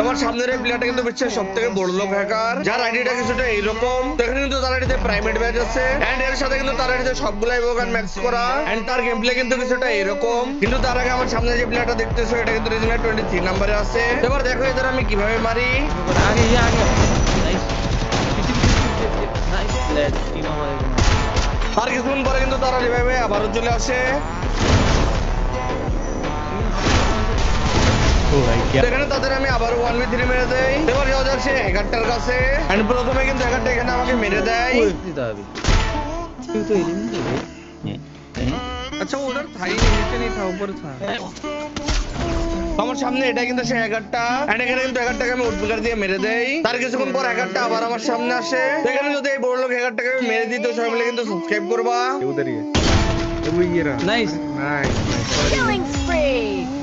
তোমার সামনের এই প্লেয়ারটা কিন্তু বিশ্বের সবথেকে বড় লোক হ্যাকার, যার আইডিটা কিছুটা এইরকম। তো এখানে কিন্তু তার আইডিতে প্রাইভেট ব্যাচ আছে এন্ড এর সাথে কিন্তু তার আইডিতে সবগুলাই ইভোগান ম্যাক্স করা এন্ড তার গেম প্লে কিন্তু কিছুটা এরকম। কিন্তু তার আগে আমার সামনে যে প্লেয়ারটা দেখতেছো এটা কিন্তু রিজনাল 23 নম্বরে আছে। এবার দেখো এদের আমি কিভাবে মারি। आगे ये आगे नाइस पीछे पीछे नाइस लेट्स टीम हमारे তার কিছুক্ষণ পরে কিন্তু তারা রিভাইভে আবারও চলে আসে। ओ भाई क्या এখানে তাদের আমি আবারও 1v3 মেরে দেই। এবার যাওয়া যাক সে হ্যাকারটার কাছে এন্ড প্রথমে কিন্তু হ্যাকারটা এখানে আমাকে মেরে দেয়। कोई था अभी क्यों तो एलिमिनेट हो गए अच्छा वो उधर था ही नहीं, नीचे नहीं था, ऊपर था। আমার সামনে এটা কিন্তু সে হ্যাকারটা এন্ড এখানে কিন্তু হ্যাকারটাকে আমি উডপিকার দিয়ে মেরে দেই। তার কিছুক্ষণ পর হ্যাকারটা আবার আমার সামনে আসে। এখানে যদি এই বড় লোক হ্যাকারটাকে আমি মেরে দিই তো সবাই মিলে কিন্তু সাবস্ক্রাইব করবা। ये उधर ही है। वो ये रहा। Nice nice. Killing spree!